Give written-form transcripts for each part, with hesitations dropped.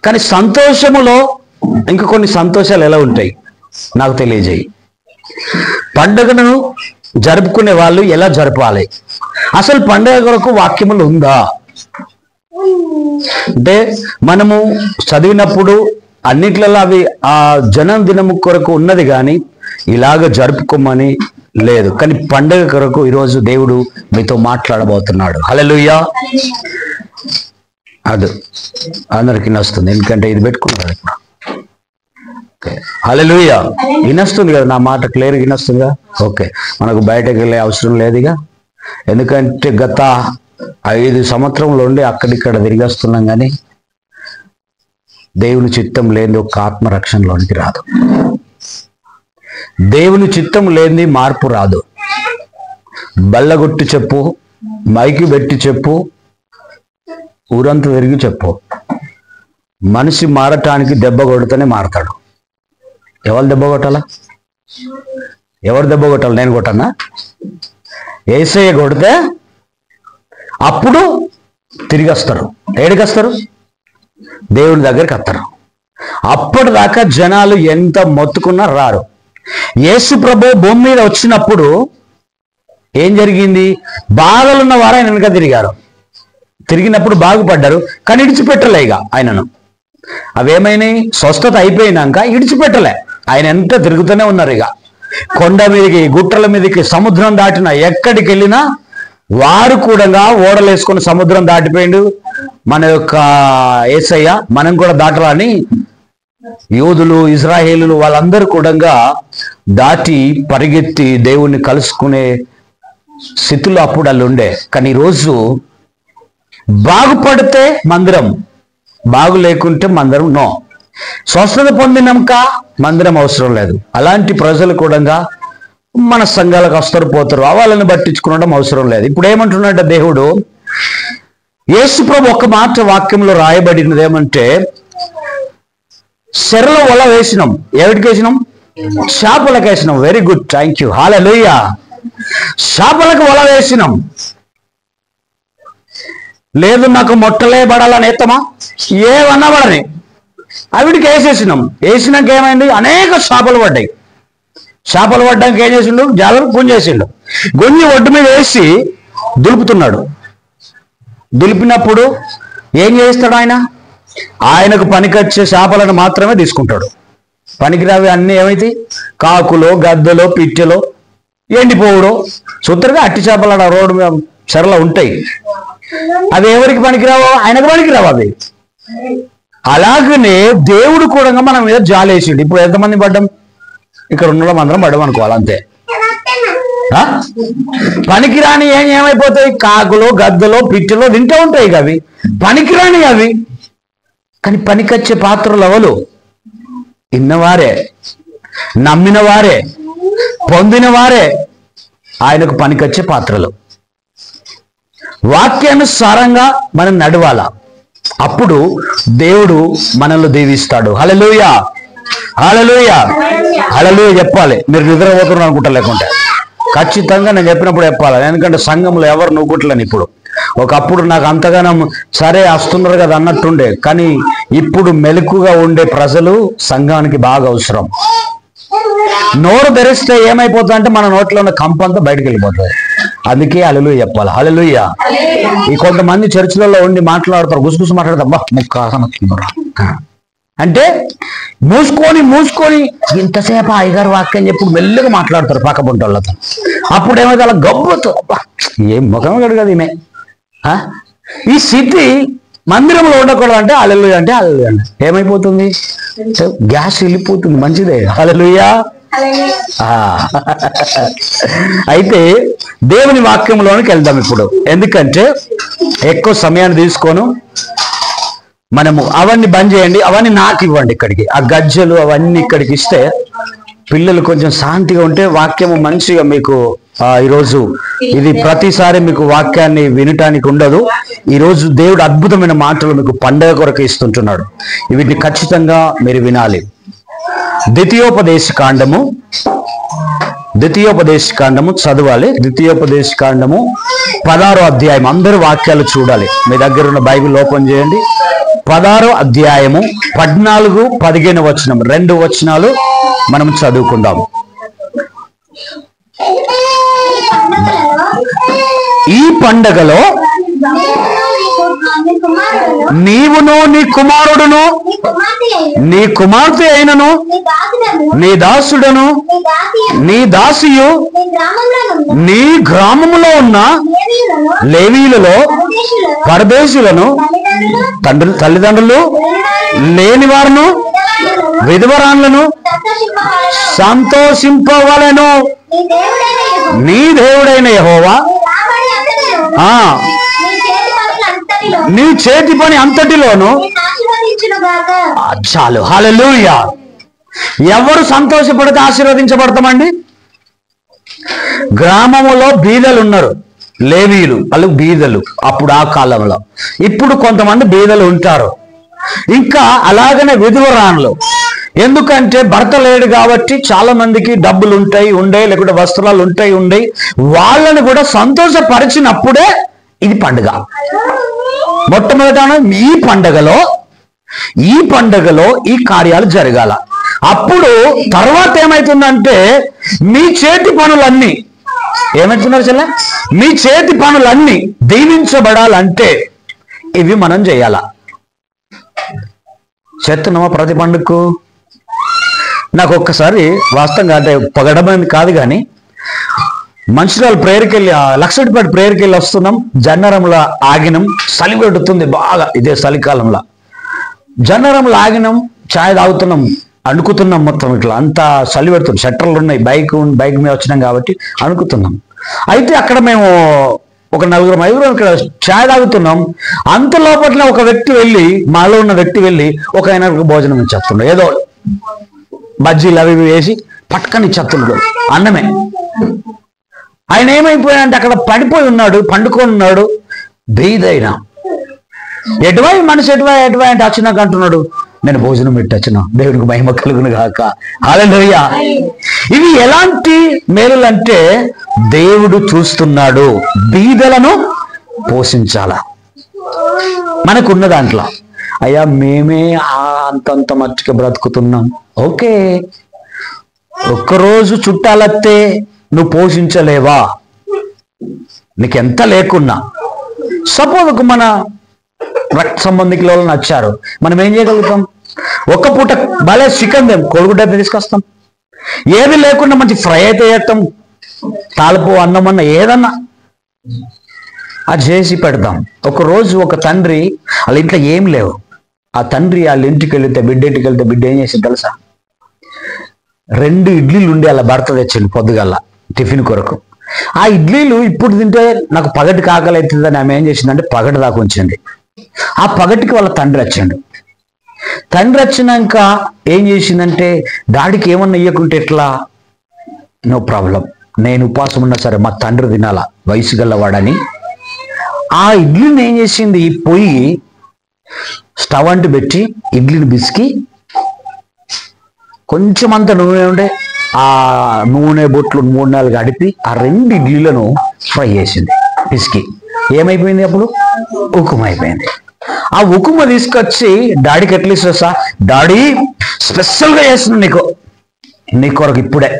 కానీ సంతోషములో ఇంకా కొన్ని సంతోషాలు ఎలా ఉంటాయి నాకు తెలియజేయి. పండుగను జరుపుకునే వాళ్ళు ఎలా జరపాలి? అసలు పండుగ కొరకు వాక్యములు ఉందా అంటే మనము చదివినప్పుడు అన్నిట్లలో అవి ఆ జన్మదినము కొరకు ఉన్నది, కానీ ఇలాగ జరుపుకోమని లేదు. కానీ పండుగ కొరకు ఈరోజు దేవుడు మీతో మాట్లాడబోతున్నాడు. హల్లెలూయా. అది అందరికి నస్తుంది, ఎందుకంటే ఇది పెట్టుకున్నారు ఇప్పుడు. హల్లెలూయా. వినొస్తుంది కదా నా మాట? క్లియర్ వినొస్తుందిగా? ఓకే, మనకు బయటకు వెళ్ళే అవసరం లేదుగా. ఎందుకంటే గత 5 సంవత్సరంలో ఉండి అక్కడిక్కడ తిరిగి వస్తున్నాం, కానీ దేవుని చిత్తం లేని ఒక ఆత్మరక్షణలోనికి రాదు. దేవుని చిత్తం లేని మార్పు రాదు. బల్లగొట్టి చెప్పు, మైకి పెట్టి చెప్పు, ఊరంతా తిరిగి చెప్పు, మనిషి మారటానికి దెబ్బ కొడితేనే మారతాడు. ఎవరు దెబ్బ కొట్టాలా? ఎవరు దెబ్బ కొట్టాలి? నేను కొట్టనా? యేసయ్య కొడితే అప్పుడు తిరిగి వస్తారు. ఏడికి వస్తారు? దేవుని దగ్గరికి వస్తారు. అప్పటిదాకా జనాలు ఎంత మొత్తుకున్నా రారు. యేసు ప్రభు భూమి మీద వచ్చినప్పుడు ఏం జరిగింది? బాధలున్న వారు ఆయన వెనుక తిరిగారు. తిరిగినప్పుడు బాగుపడ్డారు, కానీ ఇడిచిపెట్టలే ఇక ఆయనను. అవేమైనాయి? స్వస్థత అయిపోయినాక ఇడిచిపెట్టలే, ఆయన ఎంత తిరుగుతూనే ఉన్నారు. ఇక కొండ మీదకి, గుట్టల మీదకి, సముద్రం దాటిన ఎక్కడికి వెళ్ళినా వారు కూడా ఓడలేసుకొని సముద్రం దాటిపోయిండు. మన యొక్క యేసయ్య మనం కూడా దాటాలని యూదులు, ఇజ్రాయేలులు వాళ్ళందరూ కూడా దాటి పరిగెత్తి దేవుణ్ణి కలుసుకునే స్థితిలో అప్పుడు వాళ్ళు ఉండే. కానీ ఈరోజు బాగుపడితే మందిరం, బాగు లేకుంటే మందిరం నో. స్వస్థత పొందినాక మందిరం అవసరం లేదు. అలాంటి ప్రజలు కూడా మన సంఘాలకు వస్తారు, పోతారు. వాళ్ళని పట్టించుకోవడం అవసరం లేదు. ఇప్పుడు ఏమంటున్నాడు దేవుడు? యేసు ప్రభు ఒక మాట వాక్యంలో రాయబడినది ఏమంటే, చెరలో వల వేసినాం. ఎవరికి వేసినాం? చేపలకు వేసినాం. వెరీ గుడ్, థ్యాంక్ యూ, హల్లెలూయా. చేపలకు వల వేసినాం. లేదు నాకు మొట్టలే పడాలని ఎత్తమా? ఏమన్నా పడని అవిటికి వేసేసినాం. వేసినాక ఏమైంది? అనేక చేపలు పడ్డాయి. చేపలు పడ్డానికి ఏం చేసిండు? జాలరు గుంజేసిండు. గుంజి ఒడ్డు మీద వేసి దులుపుతున్నాడు. దులిపినప్పుడు ఏం చేస్తాడు ఆయన? ఆయనకు పనికొచ్చే చేపలను మాత్రమే తీసుకుంటాడు. పనికిరావి అన్నీ ఏమైతే? కాకులో, గద్దలో, పిట్టెలో, ఎండిపోవుడో సుత్తరుగా అట్టి చేపలు రోడ్డు మీద చెరలో ఉంటాయి. అవి ఎవరికి పనికిరావో ఆయనకు పనికిరావు అవి. అలాగనే దేవుడు కూడా మన మీద జాలేసిండు. ఇప్పుడు ఎంతమంది పడ్డాం? ఇక్కడ ఉండడం అందరం పడ్డాం అనుకోవాలి, అంతే. పనికిరాని ఏమైపోతాయి? కాకులో, గద్దలో, పిట్టెలో తింటూ ఉంటాయి అవి, పనికిరాని అవి. కానీ పనికొచ్చే పాత్రలు ఎవరు? ఇన్నవారే, నమ్మిన వారే, పొందిన వారే ఆయనకు పనికొచ్చే పాత్రలు. వాక్యానుసారంగా మనం నడవాలా, అప్పుడు దేవుడు మనల్ని దీవిస్తాడు. హల్లెలూయా, హల్లెలూయా, హల్లెలూయా చెప్పాలి. మీరు నిద్రపోతున్నారు అనుకుంటా, లేకుంటే ఖచ్చితంగా నేను చెప్పినప్పుడు చెప్పాలి. ఎందుకంటే సంఘంలో ఎవరు నవ్వుకుంటలేను. ఇప్పుడు ఒకప్పుడు నాకు అంతగానం సరే వస్తున్నారు కదా అన్నట్టుండే, కానీ ఇప్పుడు మెలకుగా ఉండే ప్రజలు సంఘానికి బాగా అవసరం. నోరు తెరిస్తే ఏమైపోతుంది అంటే మన నోట్లో ఉన్న కంపంతా బయటకు వెళ్ళిపోతుంది. అందుకే హల్లెలూయా చెప్పాలి. హల్లెలూయా. ఈ కొంతమంది చర్చిలలో ఉండి మాట్లాడతారు, గుసగుసు మాట్లాడతారు, ముక్క అంటే మూసుకొని ఇంతసేపు అయ్యగారు వాక్యం చెప్పి మెల్లగా మాట్లాడతారు పక్క పొంటి వాళ్ళతో. అప్పుడు ఏమైతే అలా గబ్బుతో ఏం ముఖం కడగదు ఈమె. ఈ స్థితి మందిరంలో ఉండకూడదు. అంటే హల్లెలూయా అంటే హల్లెలూయా అంటే ఏమైపోతుంది? గ్యాస్ వెళ్ళిపోతుంది. మంచిదే, హల్లెలూయా. అయితే దేవుని వాక్యంలోనికి వెళ్దాం ఇప్పుడు. ఎందుకంటే ఎక్కువ సమయాన్ని తీసుకోను. మనము అవన్నీ బంద్ చేయండి, అవన్నీ నాకు ఇవ్వండి. ఇక్కడికి ఆ గజ్జలు అవన్నీ ఇక్కడికి ఇస్తే పిల్లలు కొంచెం శాంతిగా ఉంటే వాక్యము మంచిగా మీకు ఈరోజు ఇది ప్రతిసారి మీకు వాక్యాన్ని వినటానికి ఉండదు. ఈరోజు దేవుడు అద్భుతమైన మాటలు మీకు పండగ కొరకు ఇస్తుంటున్నాడు. వీటిని ఖచ్చితంగా మీరు వినాలి. ద్వితీయోపదేశ కాండము ద్వితీయోపదేశ కాండము చదవాలి. ద్వితీయోపదేశ కాండము 16వ అధ్యాయం. అందరూ వాక్యాలు చూడాలి. మీ దగ్గర ఉన్న బైబిల్ ఓపెన్ చేయండి. 16వ అధ్యాయము 14, 15 వచనం, 2 వచనాలు మనం చదువుకుందాం. ఈ పండగలో నీవును నీ కుమారుడును నీ కుమార్తె అయినను నీ దాసుడను నీ దాసియు నీ గ్రామములో ఉన్న లేవీయులలో పరదేశులను తల్లిదండ్రులు లేని వారును విధవరాన్లను సంతోషింపవలెను. నీ దేవుడైన యెహోవా నీ చేతి పని అంతటిలోను చాలు. హల్లెలూయా. ఎవరు సంతోషపడితే ఆశీర్వదించబడతామండి? గ్రామములో బీదలు ఉన్నారు, లేవీయులు, వాళ్ళు బీదలు అప్పుడు ఆ కాలంలో. ఇప్పుడు కొంతమంది బీదలు ఉంటారు. ఇంకా అలాగనే విధవరాన్లు. ఎందుకంటే భర్త లేడు కాబట్టి చాలా మందికి డబ్బులు ఉండే లేకుంటే వస్త్రాలు ఉండే వాళ్ళని కూడా సంతోషపరిచినప్పుడే ఇది పండుగ. మొట్టమొదట ఈ పండుగలో ఈ కార్యాలు జరగాల. అప్పుడు తర్వాత ఏమైతుందంటే మీ చేతి పనులన్నీ ఏమవుతున్నారు చెల్ల, మీ చేతి పనులన్నీ దీవించబడాలంటే ఇవి మనం చేయాల. చేస్తున్నామా ప్రతి పండుగకు? నాకు ఒక్కసారి వాస్తవంగా అంటే పొగడమని కాదు కానీ మంచిర్యాల ప్రేయర్కి వెళ్ళి లక్షడిపేట ప్రేయర్కి వెళ్ళి వస్తున్నాం. జన్నరంలో ఆగినం, చలి పెడుతుంది బాగా. ఇదే చలికాలంలో జన్నరంలో ఆగినం, ఛాయ్ తాగుతున్నాం, అణుకుతున్నాం. మొత్తం ఇట్లా అంతా చలి పెడుతుంది. షట్టర్లు ఉన్నాయి, బైక్ మీద వచ్చినాం కాబట్టి అణుకుతున్నాం. అయితే అక్కడ మేము ఒక 4-5 ఇక్కడ ఛాయ్ తాగుతున్నాం. అంత లోపల ఒక వ్యక్తి వెళ్ళి, మాలో ఉన్న వ్యక్తి వెళ్ళి ఒక ఆయనకు భోజనం ఇచ్చేస్తున్నాడు. ఏదో బజ్జీలు అవి వేసి పట్టుకొని ఇచ్చేస్తున్నాడు అన్నమే. ఆయన ఏమైపోయాడంటే అక్కడ పడిపోయి ఉన్నాడు, పండుకొని ఉన్నాడు. బీదైన ఎటువై మనిషి ఎటువై అంటే వచ్చినాక అంటున్నాడు, నేను భోజనం పెట్టి వచ్చిన, దేవునికి మహిమ కలుగును గాక. హల్లెలూయా. ఇవి ఎలాంటి మేలులు అంటే దేవుడు చూస్తున్నాడు. బీదలను పోషించాల. మనకున్న దాంట్లో అయ్యా మేమే అంతంత మట్టుగా బ్రతుకుతున్నాం. ఓకే, ఒక్కరోజు చుట్టాలత్తే నువ్వు పోషించలేవా? నీకెంత లేకున్నా, సపోజ్ మన రక్త సంబంధికుల వాళ్ళు నచ్చారు, మనం ఏం చేయగలుగుతాం? ఒక్క పూట భలే చికెన్ కొడుగుడ్డ తీసుకొస్తాం. ఏది లేకుండా మంచి ఫ్రై అయితే చేస్తాం, తాలిపు అన్నం అన్న ఏదన్నా అది చేసి పెడతాం. ఒకరోజు ఒక తండ్రి వాళ్ళ ఇంట్లో ఏం లేవు. ఆ తండ్రి వాళ్ళ ఇంటికి వెళ్తే బిడ్డ ఏం చేసింది తెలుసా? 2 ఇడ్లీలు ఉండి అలా భర్త తెచ్చిండు పొద్దుగల్లా టిఫిన్ కొరకు. ఆ ఇడ్లీలు ఇప్పుడు తింటే నాకు పగటికి ఆకలి అవుతుందని ఆమె ఏం చేసిందంటే పగటి దాకా ఉంచింది. ఆ పగటికి వాళ్ళ తండ్రి వచ్చిండు. తండ్రి వచ్చినాక ఏం చేసిందంటే, డాడీకి ఏమన్నా ఇయ్యకుంటే ఎట్లా? నో ప్రాబ్లం, నేను ఉపవాసం ఉన్నా సరే మా తండ్రి తినాలా, వయసు గల్లవాడని. ఆ ఇడ్లీని ఏం చేసింది, పొయ్యి స్టవ్ అంటు పెట్టి ఇడ్లీని బిసికి కొంచెం అంత నూనె ఉండే ఆ నూనె బొట్లు 3-4 అడిపి ఆ 2 ఇడ్లీలను ఫ్రై చేసింది పిసికి. ఏమైపోయింది అప్పుడు? ఉకుమ అయిపోయింది. ఆ ఉకుమ తీసుకొచ్చి డాడీకి ఎట్లా ఇస్తా, డాడీ స్పెషల్గా చేస్తున్నా నీ కొరకు ఇప్పుడే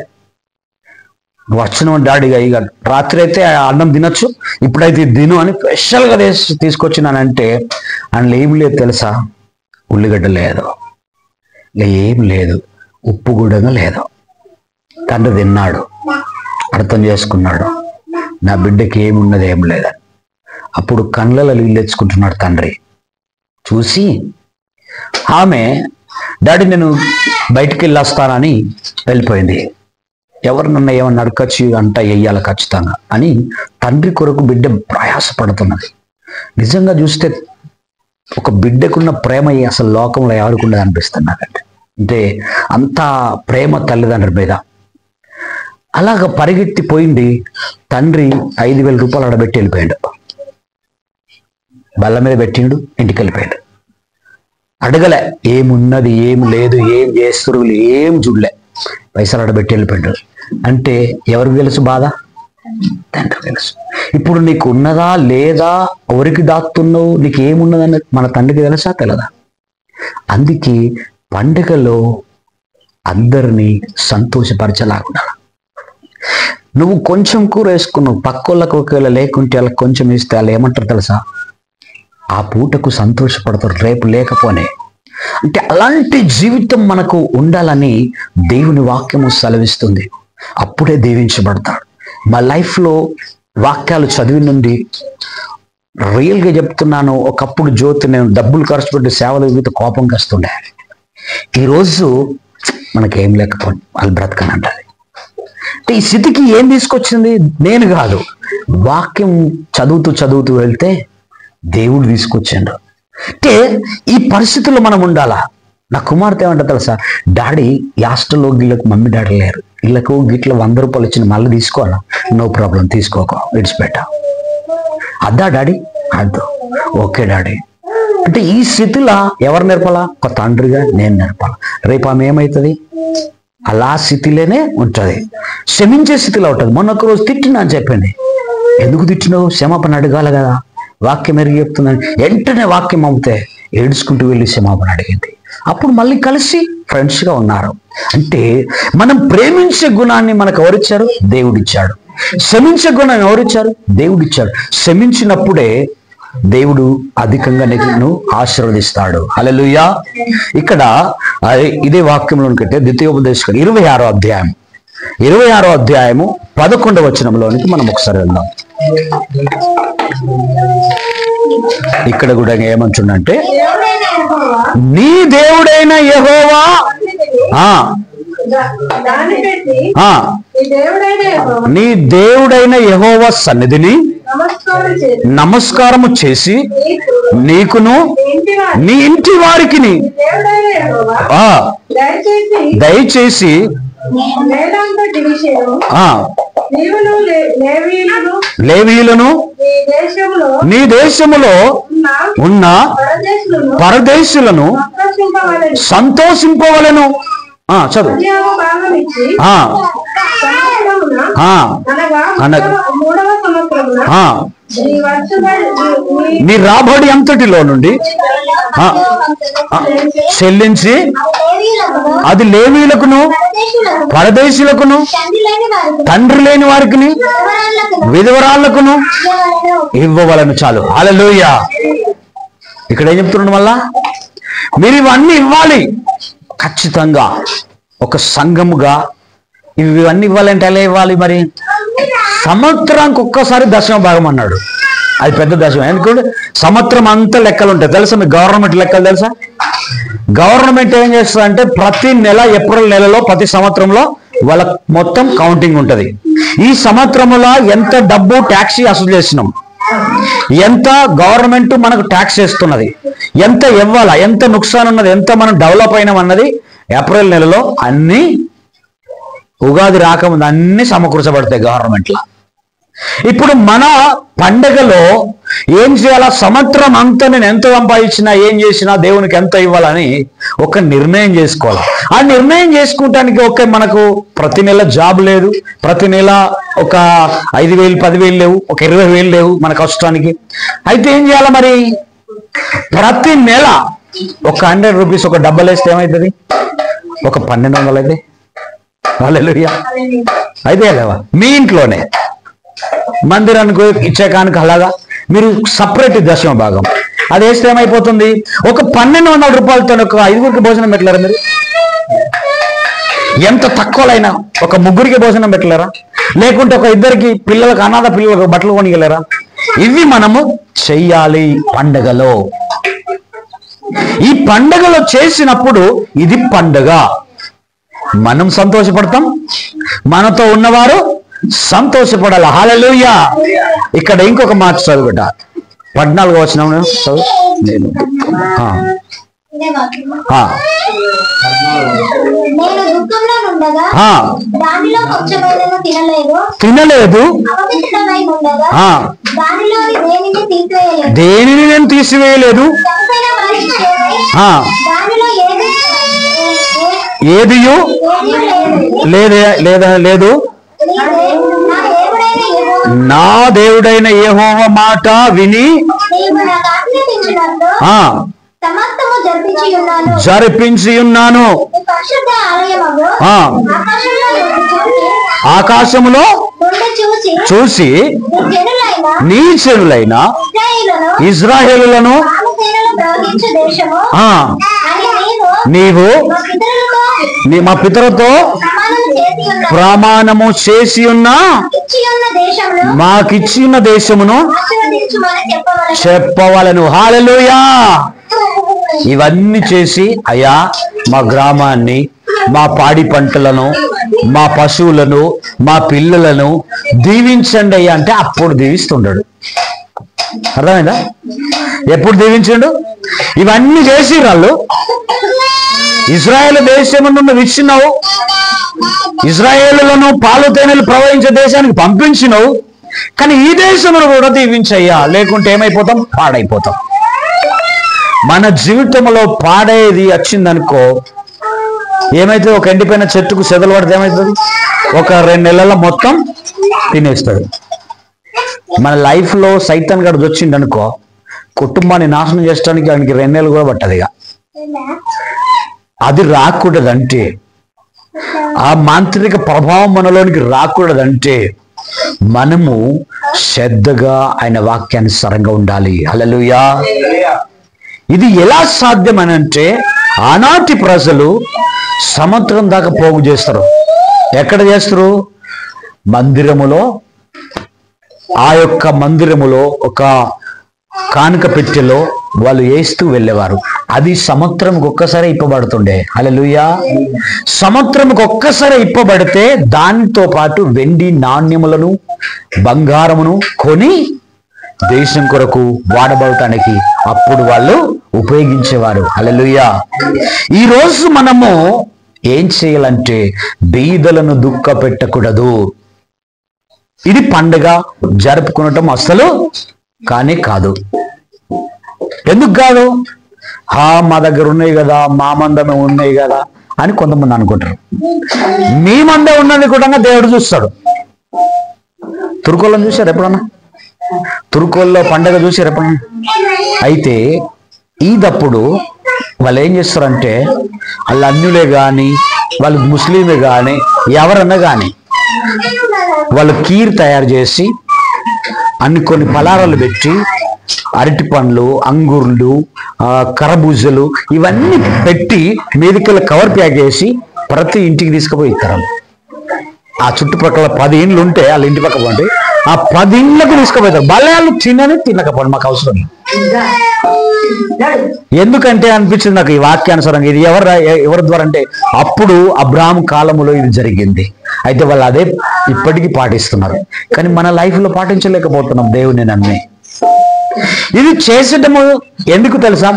నువ్వు వచ్చిన డాడీగా, ఇక రాత్రి అయితే అన్నం తినొచ్చు, ఇప్పుడైతే తిను అని స్పెషల్గా తీసుకొచ్చినానంటే అందులో ఏం లేదు తెలుసా? ఉల్లిగడ్డ లేదు, ఏం లేదు, ఉప్పు కూడా లేదు. తండ్రి తిన్నాడు, అర్థం చేసుకున్నాడు, నా బిడ్డకి ఏమున్నది ఏం లేదని. అప్పుడు కళ్ళలో నీళ్ళు తెచ్చుకుంటున్నాడు తండ్రి. చూసి ఆమె డాడీ నేను బయటికి వెళ్ళొస్తానని వెళ్ళిపోయింది. ఎవరినన్నా ఏమన్నా నడకచ్చు అంట వెయ్యాలి ఖచ్చితంగా అని తండ్రి కొరకు బిడ్డ ప్రయాసపడుతున్నది. నిజంగా చూస్తే ఒక బిడ్డకున్న ప్రేమ అసలు లోకంలో ఎవరికుండదు అనిపిస్తుంది నాకంటే. అంటే అంత ప్రేమ తల్లిదండ్రుల మీద. అలాగ పరిగెత్తిపోయింది. తండ్రి 5,000 రూపాయలు ఆడబెట్టి వెళ్ళిపోయాడు. బల్ల మీద పెట్టిండు, ఇంటికి వెళ్ళిపోయాడు. అడగలే ఏమున్నది ఏం లేదు, ఏం చేస్తురు ఏం చూడలే, పైసలు ఆడబెట్టి వెళ్ళిపోయాడు. అంటే ఎవరికి తెలుసు బాధ? తండ్రి తెలుసు. ఇప్పుడు నీకు ఉన్నదా లేదా, ఎవరికి దాక్కున్నావు, నీకు ఏమున్నదని మన తండ్రికి తెలుసా తెలదా? అందుకే పండుగలో అందరినీ సంతోషపరచలాగుండాలి. నువ్వు కొంచెం కూర వేసుకున్నావు, పక్కోళ్ళకు ఒకవేళ లేకుంటే వాళ్ళకి కొంచెం ఇస్తే వాళ్ళు ఏమంటారు తెలుసా? ఆ పూటకు సంతోషపడతారు, రేపు లేకపోనే. అంటే అలాంటి జీవితం మనకు ఉండాలని దేవుని వాక్యము సెలవిస్తుంది. అప్పుడే దీవించబడతాడు. మా లైఫ్లో వాక్యాలు చదివి నుండి రియల్గా చెప్తున్నాను, ఒకప్పుడు జ్యోతి నేను డబ్బులు ఖర్చు పెట్టి సేవలు వివిధ కోపం వస్తుండే. ఈరోజు మనకేం లేకపోయి వాళ్ళు బ్రతకనంటది. అంటే ఈ స్థితికి ఏం తీసుకొచ్చింది? నేను కాదు, వాక్యం చదువుతూ వెళ్తే దేవుడు తీసుకొచ్చాడు. అంటే ఈ పరిస్థితుల్లో మనం ఉండాలా. నా కుమార్తె ఏమంటే తెలుసా, డాడీ ఈ హాస్టల్లో వీళ్ళకి మమ్మీ డాడీ లేరు, వీళ్ళకు గిట్ల 100 రూపాయలు ఇచ్చిన మళ్ళీ తీసుకోవాలా? నో ప్రాబ్లం, తీసుకోక విడిచిపెట్ట. అద్దా డాడీ? అద్దు. Okay daddy. అంటే ఈ స్థితిలో ఎవరు నేర్పాలా? ఒక తండ్రిగా నేను నేర్పాలా. రేపు ఆమె ఏమవుతుంది? అలా స్థితిలోనే ఉంటుంది, క్షమించే స్థితిలో ఉంటుంది. మొన్న ఒక రోజు తిట్టినా అని చెప్పండి. ఎందుకు తిట్టినావు? క్షమాపణ అడగాలి కదా. వాక్యం ఎరిగి చెప్తుందని వెంటనే వాక్యం అమ్మితే ఏడుచుకుంటూ వెళ్ళి క్షమాపణ అడిగింది. అప్పుడు మళ్ళీ కలిసి ఫ్రెండ్స్గా ఉన్నారు. అంటే మనం ప్రేమించే గుణాన్ని మనకు ఎవరిచ్చారు? దేవుడిచ్చాడు. క్షమించే గుణాన్ని ఎవరిచ్చారు? దేవుడిచ్చాడు. క్షమించినప్పుడే దేవుడు అధికంగా నిన్ను ఆశీర్వదిస్తాడు. హల్లెలూయా. ఇక్కడ ఇదే వాక్యంలోనికంటే ద్వితీయోపదేశం 26వ అధ్యాయం 11వ వచనంలోనికి మనం ఒకసారి వెళ్దాం. ఇక్కడ కూడా ఏమంటుండంటే, నీ దేవుడైన యెహోవా నీ దేవుడైన యెహోవా సన్నిధిని నమస్కారము చేసి నీకును నీ ఇంటి వారికి దయచేసి లేవీయులను నీ దేశములో ఉన్న పరదేశులను సంతోషింపవలెను. చదువు. నీ రాబడి అంతటిలో నుండి చెల్లించి అది లేవీయులకును పరదేశులకును తండ్రి లేని వారికి విధవరాళ్లకును ఇవ్వవలను. చాలు. హల్లెలూయా. ఇక్కడ ఏం చెప్తున్నాడు మళ్ళా? మీరు ఇవన్నీ ఇవ్వాలి ఖచ్చితంగా. ఒక సంఘముగా ఇవన్నీ ఇవ్వాలంటే ఎలా ఇవ్వాలి మరి? సంవత్సరానికి ఒక్కసారి 10వ భాగం అన్నాడు. అది పెద్ద దశమం. ఎందుకంటే సంవత్సరం అంతా లెక్కలు ఉంటాయి తెలుసా? మీకు గవర్నమెంట్ లెక్కలు తెలుసా? గవర్నమెంట్ ఏం చేస్తుంది అంటే ప్రతి నెల ఏప్రిల్ నెలలో ప్రతి సంవత్సరంలో వాళ్ళ మొత్తం కౌంటింగ్ ఉంటుంది. ఈ సంవత్సరంలో ఎంత డబ్బు ట్యాక్స్ అసలు చేసినాం, ఎంత గవర్నమెంట్ మనకు ట్యాక్స్ చేస్తున్నది, ఎంత ఇవ్వాలా, ఎంత నుక్సాన్ ఉన్నది, ఎంత మనం డెవలప్ అయినాం అన్నది ఏప్రిల్ నెలలో అన్ని ఉగాది రాకముందు అన్ని సమకూర్చబడతాయి గవర్నమెంట్లో. ఇప్పుడు మన పండగలో ఏం చేయాలా? సంవత్సరం అంతా నేను ఎంత సంపాదించినా ఏం చేసినా దేవునికి ఎంత ఇవ్వాలని ఒక నిర్ణయం చేసుకోవాలి. ఆ నిర్ణయం చేసుకోవటానికి ఓకే, మనకు ప్రతి నెల జాబ్ లేదు, ప్రతి నెల ఒక 5,000 10,000 లేవు, ఒక 20,000 లేవు మన కష్టానికి. అయితే ఏం చేయాలి మరి? ప్రతి నెల ఒక 100 రూపీస్ ఒక డబ్బలు వేస్తే ఏమవుతుంది? ఒక 1,200 అయితే. హల్లెలూయా. అయితే లేవా? మీ ఇంట్లోనే మందిరానికి ఇచ్చే కానుక అలాగా మీరు సపరేట్ 10వ భాగం అది వేస్తే ఏమైపోతుంది? ఒక 1,200 రూపాయలతో ఒక 5గురికి భోజనం పెట్టలేరా మీరు? ఎంత తక్కువలైనా ఒక 3గురికి భోజనం పెట్టలేరా? లేకుంటే ఒక 2 పిల్లలకు, అనాథ పిల్లలకు బట్టలు కొనిగలరా? ఇవి మనము చెయ్యాలి పండగలో. ఈ పండగలో చేసినప్పుడు ఇది పండగ, మనం సంతోషపడతాం, మనతో ఉన్నవారు సంతోషపడాలి. హల్లెలూయా. ఇక్కడ ఇంకొక మాట చదువుట 14వ వచనం చదువు. నేను తినలేదు, దేనిని నేను తీసివేయలేదు, ఏదియు లేదు నా దేవుడైన యెహోవా మాట విని జరిపించి ఉన్నాను. ఆకాశములో చూసి నీ జనులైన ఇశ్రాయేలులను నీవు మా పితరులతో ప్రమాణము చేసి ఉన్నా మాకిచ్చి ఉన్న దేశమును చెప్పవలను. హల్లెలూయా. ఇవన్నీ చేసి అయ్యా మా గ్రామాన్ని, మా పాడి పంటలను, మా పశువులను, మా పిల్లలను దీవించండి అయ్యా అంటే అప్పుడు దీవిస్తుండడు. అర్థమైందా? ఎప్పుడు దీవించండు? ఇవన్నీ చేసి వాళ్ళు ఇజ్రాయేల్ దేశమును ఇచ్చినావు, ఇజ్రాయేలులను పాలు తేనెలు ప్రవహించే దేశానికి పంపించినావు, కానీ ఈ దేశమును కూడా దీవించయ్యా, లేకుంటే ఏమైపోతాం? పాడైపోతాం. మన జీవితంలో పాడేది వచ్చిందనుకో ఏమైతుంది? ఒక ఎండిపోయిన చెట్టుకు చెదలు పడితే ఏమవుతుంది? ఒక 2 నెలల మొత్తం తినేస్తుంది. మన లైఫ్ లో సైతాన్ గడు వచ్చింది అనుకో, కుటుంబాన్ని నాశనం చేయడానికి ఆయనకి 2 నెలలు కూడా పట్టదు. ఇక అది రాకూడదంటే, ఆ మాంత్రిక ప్రభావం మనలోనికి రాకూడదంటే మనము శ్రద్ధగా ఆయన వాక్యానుసారంగా ఉండాలి. హల్లెలూయా. ఇది ఎలా సాధ్యమనంటే ఆనాటి ప్రజలు సముద్రం దాకా పోగు చేస్తారు. ఎక్కడ చేస్తారు? మందిరములో. ఆ యొక్క మందిరములో ఒక కానుక పెట్టెలో వాళ్ళు వేస్తూ వెళ్ళేవారు. అది సముద్రంకి ఒక్కసారి ఇప్పబడుతుండే. హల్లెలూయా. సముద్రంకి ఒక్కసారి ఇప్పబడితే దానితో పాటు వెండి నాణ్యములను, బంగారమును కొని దేశం కొరకు వాడబడటానికి అప్పుడు వాళ్ళు ఉపయోగించేవారు. హల్లెలూయా. ఈ రోజు మనము ఏం చేయాలంటే బీదలను దుఃఖ పెట్టకూడదు. ఇది పండుగ జరుపుకునటం అసలు కానీ కాదు. ఎందుకు కాదు? మా దగ్గర ఉన్నాయి కదా, మా మందమే ఉన్నాయి కదా అని కొంతమంది అనుకుంటారు. మీ మందే ఉన్నది కూడా దేవుడు చూస్తాడు. తురుకోళ్ళని చూశారు ఎప్పుడన్నా? తురుకోల్లో పండగ చూశారు ఎప్పుడన్నా? అయితే ఈదప్పుడు వాళ్ళు ఏం చేస్తారంటే, వాళ్ళు అన్యులే కానీ, వాళ్ళు ముస్లింలే కానీ, ఎవరన్నా కానీ వాళ్ళు కీర్ తయారు చేసి కొన్ని పలారాలు పెట్టి, అరటి పండ్లు, అంగూర్లు, కరబూజలు ఇవన్నీ పెట్టి మీదికెళ్ళి కవర్ ప్యాక్ చేసి ప్రతి ఇంటికి తీసుకుపోయి ఇస్తారు. ఆ చుట్టుపక్కల 10 ఇండ్లు ఉంటే వాళ్ళ ఇంటి పక్క పోండి, ఆ 10 ఇండ్లకు తీసుకుపోతారు. బల్లాలు తినకపోండి, మాకు అవసరం. ఎందుకంటే అనిపించింది నాకు ఈ వాక్యానుసారంగా. ఇది ఎవరి ద్వారా అంటే అప్పుడు అబ్రాహాము కాలములో ఇది జరిగింది. అయితే వాళ్ళు అదే ఇప్పటికీ పాటిస్తున్నారు. కానీ మన లైఫ్ లో పాటించలేకపోతున్నాం దేవుని నమ్మి. ఇది చేసడము ఎందుకు తెలుసా?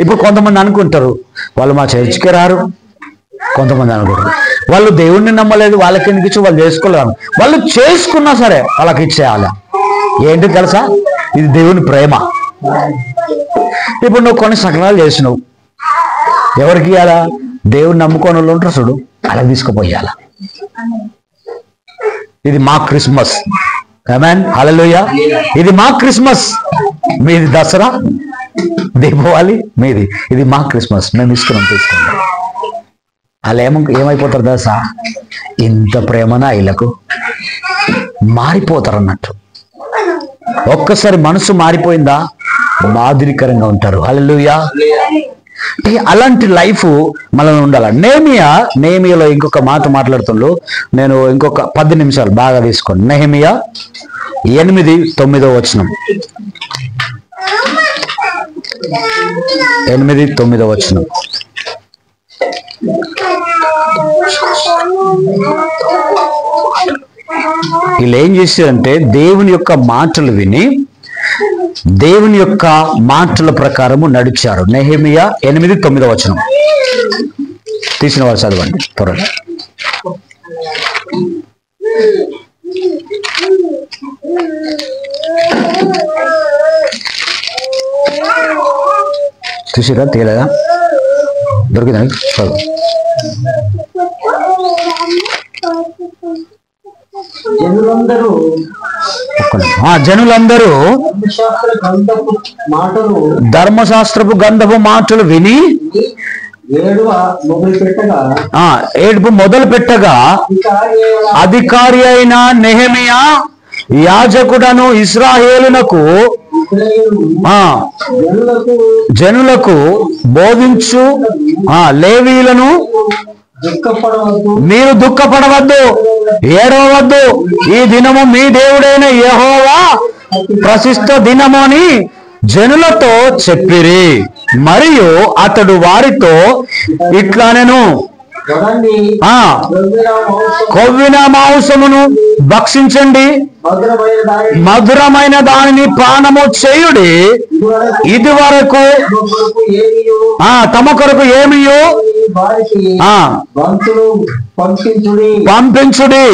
ఇప్పుడు కొంతమంది అనుకుంటారు వాళ్ళు మా చర్చికి రారు, కొంతమంది అనుకుంటారు వాళ్ళు దేవుణ్ణి నమ్మలేదు, వాళ్ళకి ఎందుకు ఇచ్చి వాళ్ళు చేసుకోలేరు. వాళ్ళు చేసుకున్నా సరే వాళ్ళకి ఇచ్చేయాలి. ఏంటి తెలుసా? ఇది దేవుని ప్రేమ. ఇప్పుడు నువ్వు కొన్ని సకలాలు చేసినావు, ఎవరికి ఇవ్వాలా? దేవుని నమ్ముకొని వాళ్ళు ఉంటారు చూడు, అలా తీసుకుపోయాల. ఇది మా క్రిస్మస్. ఆమేన్. హల్లెలూయా. ఇది మా క్రిస్మస్. మీది దసరా, దీపావళి మీది, ఇది మా క్రిస్మస్. మేము ఇస్తున్నాం, తీసుకుంటాం. వాళ్ళు ఏమైపోతారు దశ? ఇంత ప్రేమనా వీళ్ళకు? మారిపోతారు అన్నట్టు. ఒక్కసారి మనసు మారిపోయిందా మాదిరికరంగా ఉంటారు. హల్లెలూయా. అలాంటి లైఫ్ మనం ఉండాలి. నెహెమియాలో ఇంకొక మాట మాట్లాడుతుండ్రు. నేను ఇంకొక 10 నిమిషాలు బాగా తీసుకోండి. నెహెమియా 8:9 వచనం. 8:9 వచనం. వీళ్ళు ఏం చేశారంటే దేవుని యొక్క మాటలు విని దేవుని యొక్క మాటల ప్రకారము నడిచారు. నెహెమియా 8:9 వచనం. తీసిన వారు చదవండి త్వరగా. చూసిరా? తీయలేదా? దొరికిందా? చదువు. జనులందరూ ధర్మశాస్త్రపు గంధపు మాటలు విని ఏడుపు మొదలు పెట్టగా అధికారి అయిన నెహెమియా యాజకుడను ఇశ్రాయేలునకు జనులకు బోధించు లేవీయులను మీరు దుఃఖపడవద్దు, ఏడవద్దు, ఈ దినము మీ దేవుడైన యెహోవా ప్రశస్త దినము అని జనులతో చెప్పిరి. మరియు అతడు వారితో ఇట్లానెను, కొవ్విన మాంసమును భక్షించండి, మధురమైన దానిని పానము చేయుడి, ఇది వరకు తమ కొరకు ఏమియో పంపించుడి.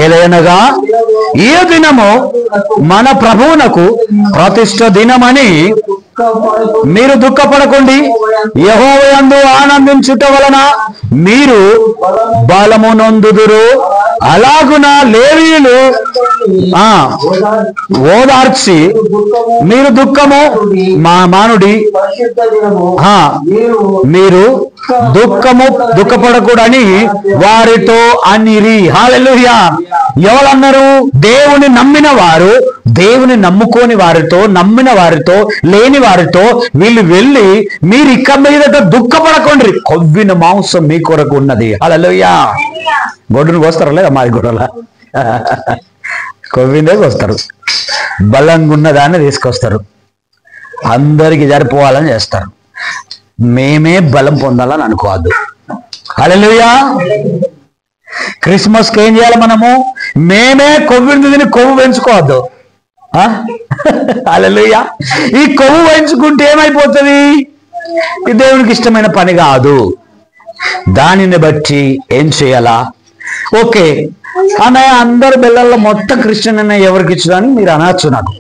ఏలైనగా ఈ దినము మన ప్రభువునకు ప్రతిష్ఠ దినమని మీరు దుఃఖపడకండి, యెహోవాయందు ఆనందించుట వలన మీరు బలము నొందుదురు. అలాగున లేవీయులు ఓదార్చి మీరు దుఃఖము మానుడి, మీరు దుఃఖపడకూడని వారితో అనిరి. హల్లెలూయా. ఎవరన్నారు? దేవుని నమ్మిన వారు, దేవుని నమ్ముకోని వారితో, నమ్మిన వారితో, లేని వారితో వీళ్ళు వెళ్ళి మీరు ఇక మీదట దుఃఖపడకండి, కొవ్విన మాంసం మీ కొరకు ఉన్నది. హల్లెలూయా. గొడ్డును కోస్తారా లేదా? మాది గొడవల కొవ్విందే కోస్తారు, బలంగా ఉన్నదాన్ని తీసుకొస్తారు, అందరికి సరిపోవాలని చేస్తారు. మేమే బలం పొందాలని అనుకోవద్దు. హల్లెలూయా. క్రిస్మస్కి ఏం చేయాలి మనము? మేమే కొవ్వింది కొవ్వు పెంచుకోవద్దు. హల్లెలూయా. ఈ కొవ్వు పెంచుకుంటే ఏమైపోతుంది? ఇది దేవునికి ఇష్టమైన పని కాదు. దానిని బట్టి ఏం చేయాలా? ఓకే అన్నయ్య, అందరు బిళ్ళల్లో మొత్తం క్రిస్టియన్ అన్న ఎవరికి ఇచ్చుదని మీరు అనొచ్చు. నాకు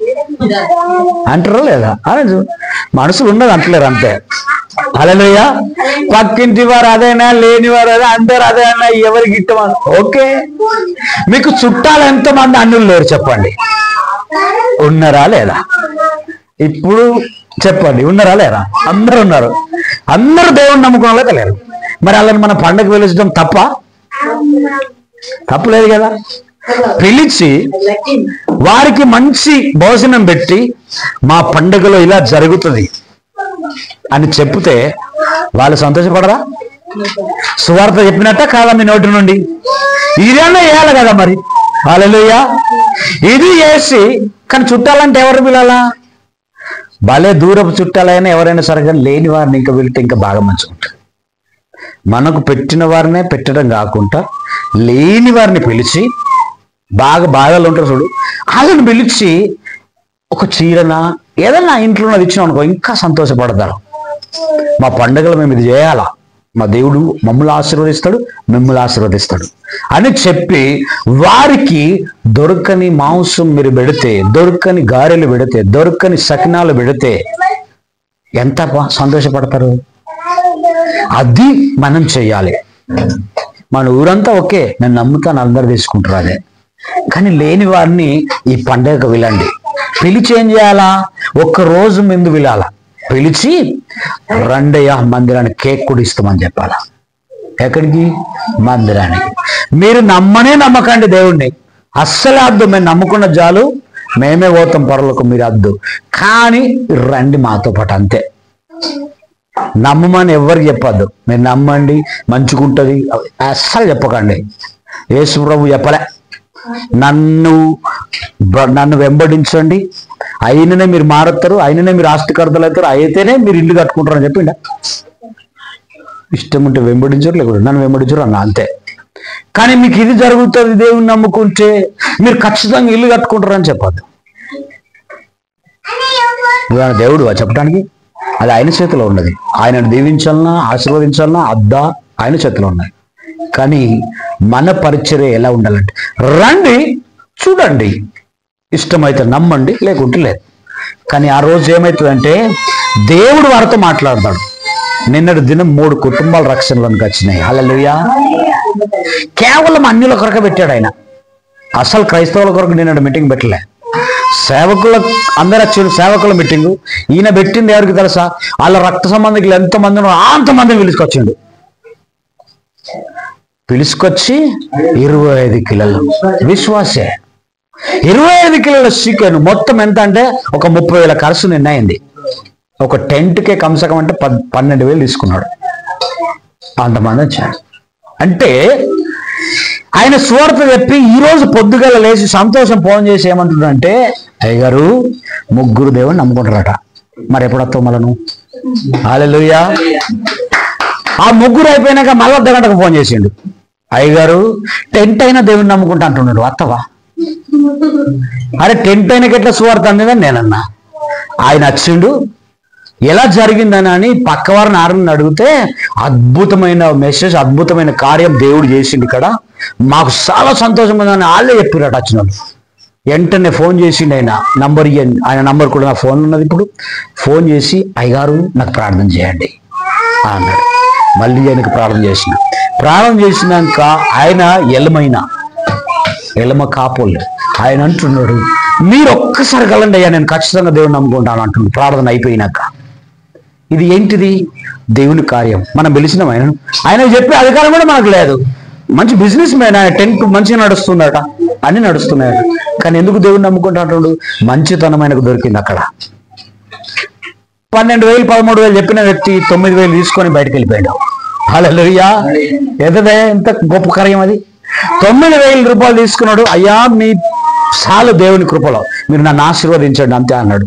అంటారా లేదా? అనొచ్చు. మనసులు ఉన్నది అంటలేరు అంతే. హల్లెలూయా. పక్కింటి వారు అదేనా, లేని వారు అదే, అందరు అదే అన్నా, ఎవరికి ఇట్టమని. ఓకే, మీకు చుట్టాలు ఎంతమంది అన్నులు లేరు చెప్పండి? ఉన్నారా లేదా? ఇప్పుడు చెప్పండి, ఉన్నారా లేరా? అందరూ ఉన్నారు. అందరూ దేవుని నమ్ముకోవడం లేక లేరు. మరి వాళ్ళని మన పండగ పిలిచడం తప్పులేదు కదా? పిలిచి వారికి మంచి భోజనం పెట్టి మా పండుగలో ఇలా జరుగుతుంది అని చెప్తే వాళ్ళు సంతోషపడరా? సువార్త చెప్పినట్ట కాదా మీ నోటి నుండి? ఇదన్నా వేయాలి కదా మరి. హల్లెలూయా. ఇది వేసి కానీ చుట్టాలంటే ఎవరు పిలాలా? భలే దూరపు చుట్టాలైనా ఎవరైనా సరే కానీ లేని వారిని ఇంకా వెళ్తే ఇంకా బాగా మంచిగా ఉంటుంది. మనకు పెట్టిన వారినే పెట్టడం కాకుండా లేని వారిని పిలిచి, బాగా బాధలు ఉంటారు చూడు, వాళ్ళని పిలిచి ఒక చీరన ఏదన్నా ఇంట్లో ఉన్నది ఇచ్చినాం అనుకో, ఇంకా సంతోషపడతారు. మా పండుగలు మేము ఇది చేయాలా, మా దేవుడు మమ్మల్ని ఆశీర్వదిస్తాడు, మిమ్మల్ని ఆశీర్వదిస్తాడు అని చెప్పి వారికి దొరకని మాంసం మీరు పెడితే, దొరకని గారెలు పెడితే, దొరకని సకినాలు పెడితే ఎంత సంతోషపడతారు. అది మనం చెయ్యాలి. మన ఊరంతా ఓకే, నేను నమ్ముతాను, అందరు తీసుకుంటారు అదే. కానీ లేని వారిని ఈ పండుగకు వెళ్ళండి. పిలిచి ఏం చేయాలా? ఒక్కరోజు ముందు వెళ్ళాలా, పిలిచి రండయ్య మందిరానికి కేక్ కూడా ఇస్తామని చెప్పాలా. ఎక్కడికి? మందిరానికి. మీరు నమ్మకండి దేవుణ్ణి, అస్సలే అద్దు. మేము నమ్ముకున్న జాలు, మేమే పోతాం పరలోకం, మీరు అద్దు. కానీ రండి మాతో పాటు, అంతే. నమ్మమని ఎవరికి చెప్పద్దు. మీరు నమ్మండి మంచుకుంటుంది అస్సలు చెప్పకండి. యేసు ప్రభు చెప్పలే, నన్ను వెంబడించండి, అయిననే మీరు మారుతారు, అయిననే మీరు ఆస్తికర్తలు అవుతారు, అయితేనే మీరు ఇల్లు కట్టుకుంటారు అని చెప్పిండ. ఇష్టం ఉంటే వెంబడించరు, లేకపోతే నన్ను వెంబడించరు అన్న, అంతే. కానీ మీకు ఇది జరుగుతుంది దేవుని నమ్ముకుంటే మీరు ఖచ్చితంగా ఇల్లు కట్టుకుంటారు అని చెప్పద్దు. ఇవాళ దేవుడు చెప్పడానికి అది ఆయన చేతిలో ఉన్నది. ఆయనను దీవించాలన్నా ఆశీర్వదించాలన్నా అద్దా ఆయన చేతిలో ఉన్నాయి. కానీ మన పరిచర్య ఎలా ఉండాలంటే, రండి చూడండి, ఇష్టమైతే నమ్మండి, లేకుంటే లేదు. కానీ ఆ రోజు ఏమవుతుందంటే దేవుడు వారితో మాట్లాడతాడు. నిన్నటి దినం 3 కుటుంబాల రక్షణలోకి వచ్చినాయి. హల్లెలూయా. కేవలం అన్యుల కొరకు పెట్టాడు ఆయన. అసలు క్రైస్తవుల కొరకు నేను మీటింగ్ పెట్టలే. సేవకుల అందరు వచ్చారు, సేవకుల మీటింగు. ఈయన పెట్టింది ఎవరికి తెలుసా? వాళ్ళ రక్త సంబంధికులు ఎంతమంది ఉన్నారో అంతమందిని పిలుచుకొచ్చిండు. పిలుచుకొచ్చి 25 కిలోలు విశ్వాసే, 25 కిలోల చికెన్. మొత్తం ఎంత అంటే ఒక 30,000 ఖర్చు నిన్నయింది. ఒక టెంట్కే కమ్సకం అంటే 12,000 తీసుకున్నాడు. అంతమంది వచ్చాడు. అంటే ఆయన సువార్త చెప్పి ఈరోజు పొద్దుగల లేచి సంతోషం ఫోన్ చేసి ఏమంటున్నాడంటే, అయ్యగారు 3 దేవుని నమ్ముకుంటారట. మరి ఎప్పుడు వస్తావు మళ్ళను? హల్లెలూయా. ఆ 3 అయిపోయినాక మళ్ళీ అర్ధగంటకు ఫోన్ చేసిండు. అయ్యగారు టెంట్ అయినా దేవుని నమ్ముకుంటా అంటున్నాడు, వస్తావా? అరే టెంట్ అయినకి ఎట్లా సువార్త అందిందని నేనన్నా. ఆయన వచ్చిండు. ఎలా జరిగిందని పక్కవారిని ఆరుని అడిగితే అద్భుతమైన మెసేజ్, అద్భుతమైన కార్యం దేవుడు చేసిండు ఇక్కడ. మాకు చాలా సంతోషం ఉందని వాళ్ళే చెప్పిరట వచ్చిన వాళ్ళు. వెంటనే ఫోన్ చేసిండు. ఆయన నంబర్ ఇవ్వండి, ఆయన నంబర్ కూడా నా ఫోన్ ఉన్నది. ఇప్పుడు ఫోన్ చేసి అయ్యగారు నాకు ప్రార్థన చేయండి అన్నాడు. మళ్ళీ ఆయనకు ప్రార్థన చేసినాక ఆయన ఎలమ కాపోళ్ళు ఆయన అంటున్నాడు, మీరు ఒక్కసారి కలండి అయ్యా, నేను ఖచ్చితంగా దేవుని నమ్ముకుంటాను అంటున్నాడు ప్రార్థన అయిపోయినాక. ఇది ఏంటిది? దేవుని కార్యం. మనం పిలిచినాం ఆయనకు చెప్పే అధికారం కూడా మనకు లేదు. మంచి బిజినెస్ మ్యాన్, ఆయన టెంట్ మంచిగా నడుస్తుందట, అన్ని నడుస్తున్నాయట. కానీ ఎందుకు దేవుని నమ్ముకుంటా అంటున్నాడు? మంచితనం ఆయనకు దొరికింది అక్కడ. 12,000 13,000 చెప్పిన వ్యక్తి 9,000 తీసుకొని బయటకు వెళ్ళిపోయాడు. హల్లెలూయా. ఎంత గొప్ప కార్యం అది. 9,000 రూపాయలు తీసుకున్నాడు. అయ్యా మీ చాలు దేవుని కృపలో మీరు నన్ను ఆశీర్వదించండి అంతే అన్నాడు.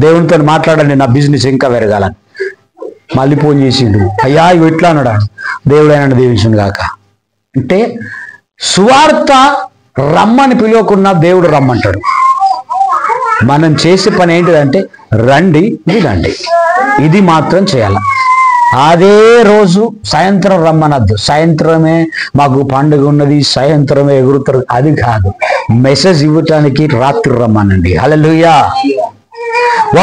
దేవునితో మాట్లాడండి, నా బిజినెస్ ఇంకా పెరగాలని. మళ్ళీ ఫోన్ చేసిండు. అయ్యా ఇవి ఎట్లా అన్నాడు. దేవుడు ఆయన దీవించును గాక. అంటే సువార్త రమ్మని పిలవకున్నా దేవుడు రమ్మంటాడు. మనం చేసే పని ఏంటిదంటే రండి వినండి, ఇది మాత్రం చేయాల. అదే రోజు సాయంత్రం రమ్మనద్దు. సాయంత్రమే మాకు పండుగ ఉన్నది, సాయంత్రమే ఎగురుతారు, అది కాదు. మెసేజ్ ఇవ్వటానికి రాత్రి రమ్మనండి. హల్లెలూయా.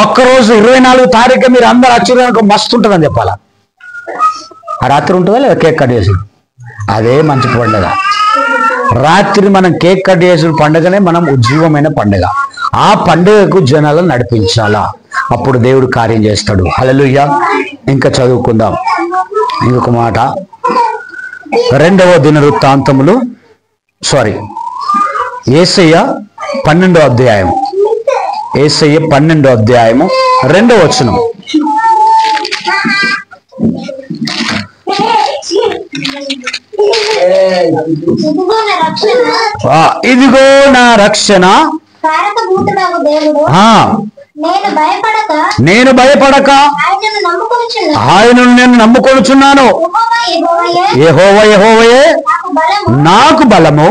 ఒక్కరోజు 24 తారీఖు మీరు అందరు వచ్చేదానికి మస్తు ఉంటుందని చెప్పాలా. ఆ రాత్రి ఉంటుందా లేదా కేక్ కట్ చేసుడు? అదే మంచి పండుగ. రాత్రి మనం కేక్ కట్ చేసుడు పండుగనే మనం ఉజ్జీవమైన పండుగ. ఆ పండుగకు జనాలను నడిపించాలా, అప్పుడు దేవుడు కార్యం చేస్తాడు. హల్లెలూయా. ఇంకా చదువుకుందాం ఇంకొక మాట. 2వ దినవృత్తాంతములు యేసయ్య 12వ అధ్యాయం, యేసయ్య 12వ అధ్యాయము 2వ వచనం. ఇదిగో నా రక్షణ, నేను భయపడక ఆయనను నేను నమ్ముకొనుచున్నాను. యెహోవా యెహోవాయే నాకు బలము,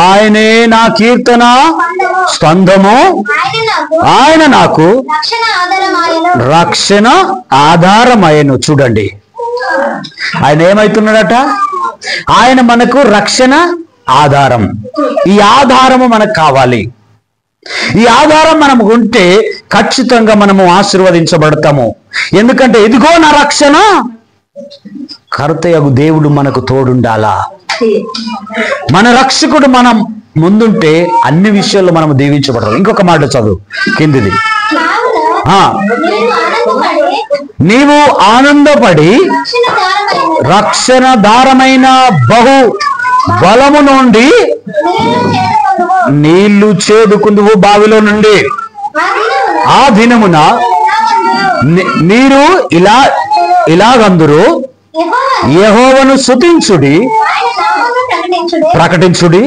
ఆయనే నా కీర్తన స్కంధము, ఆయన నాకు రక్షణ ఆధారమయ్యను. చూడండి ఆయన ఏమైతున్నాడట? ఆయన మనకు రక్షణ ఆధారం. ఈ ఆధారము మనకు కావాలి. ఈ ఆధారం మనం ఉంటే ఖచ్చితంగా మనము ఆశీర్వదించబడతాము. ఎందుకంటే ఇదిగో నా రక్షణ. కర్తయగు దేవుడు మనకు తోడుండాలా. మన రక్షకుడు మనం ముందుంటే అన్ని విషయాల్లో మనం దీవించబడతాం. ఇంకొక మాట చదువు కిందిది. నీవు ఆనందపడి రక్షణ దారమైన బహు బలము నుండి నీళ్లు చేదుకుందువు బావిలో నుండి. ఆ దినమున మీరు ఇలాగందురు, యెహోవాను స్తుతించుడి, ప్రకటించుడి,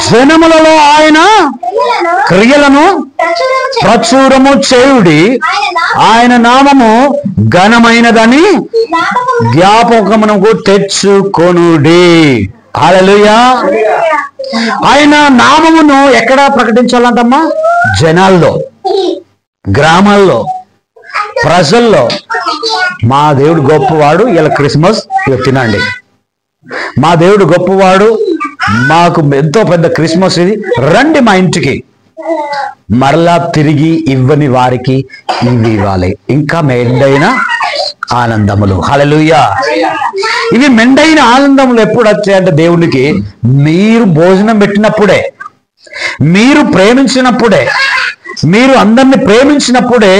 జనములలో ఆయన క్రియలను ప్రచురము చేయుడి, ఆయన నామము ఘనమైనదని జ్ఞాపకమునకు తెచ్చుకొనుడి. హల్లెలూయా. ఆయన నామమును ఎక్కడ ప్రకటించాలంటమ్మా? జనాల్లో, గ్రామాల్లో, ప్రజల్లో. మా దేవుడు గొప్పవాడు, ఇలా క్రిస్మస్ ఇలా తినండి, మా దేవుడు గొప్పవాడు, మాకు ఎంతో పెద్ద క్రిస్మస్ ఇది, రండి మా ఇంటికి. మరలా తిరిగి ఇవ్వని వారికి ఇవి ఇవ్వాలి, ఇంకా మెండైన ఆనందములు. హల్లెలూయా. ఇవి మెండైన ఆనందములు ఎప్పుడు వచ్చాయంటే దేవునికి మీరు భోజనం పెట్టినప్పుడే, మీరు ప్రేమించినప్పుడే, మీరు అందరిని ప్రేమించినప్పుడే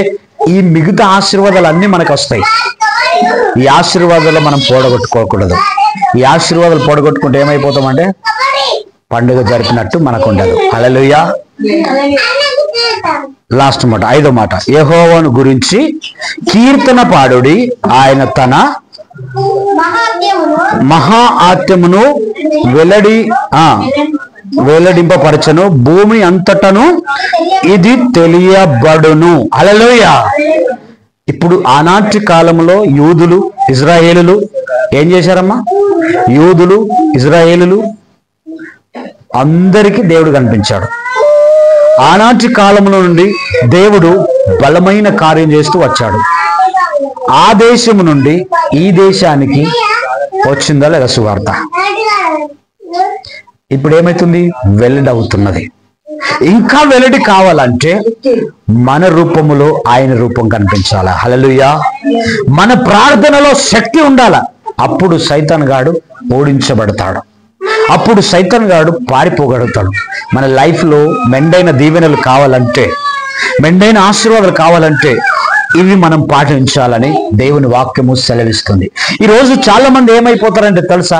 ఈ మిగతా ఆశీర్వాదాలు అన్నీ మనకు వస్తాయి. ఈ ఆశీర్వాదాలు మనం పోడగొట్టుకోకూడదు. ఈ ఆశీర్వాదాలు పోడగొట్టుకుంటే ఏమైపోతామంటే పండుగ జరిపినట్టు మనకు ఉండదు. హల్లెలూయా. లాస్ట్ మాట, 5వ మాట, యెహోవాను గురించి కీర్తన పాడుడి, ఆయన తన మహా ఆత్యమును వెల్లడింపపరచను, భూమి అంతటను ఇది తెలియబడును. హల్లెలూయా. ఇప్పుడు ఆనాటి కాలంలో యూదులు ఇజ్రాయేలులు ఏం చేశారమ్మా? యూదులు ఇజ్రాయేలులు అందరికీ దేవుడు కనిపించాడు. ఆనాటి కాలంలో నుండి దేవుడు బలమైన కార్యం చేస్తూ వచ్చాడు. ఆ దేశము నుండి ఈ దేశానికి వచ్చిందా లేదా సువార్త? ఇప్పుడు ఏమైతుంది? వెల్లడి అవుతున్నది. ఇంకా వెల్లడి కావాలంటే మన రూపములో ఆయన రూపం కనిపించాలా? హల్లెలూయా. మన ప్రార్థనలో శక్తి ఉండాలా. అప్పుడు సైతాన్ గాడు ఓడించబడతాడు. అప్పుడు సైతాన్ గాడు పారిపోగలుగుతాడు. మన లైఫ్లో మెండైన దీవెనలు కావాలంటే, మెండైన ఆశీర్వాదాలు కావాలంటే ఇవి మనం పాటించాలని దేవుని వాక్యము సెలవిస్తుంది. ఈరోజు చాలా మంది ఏమైపోతారంటే తెలుసా?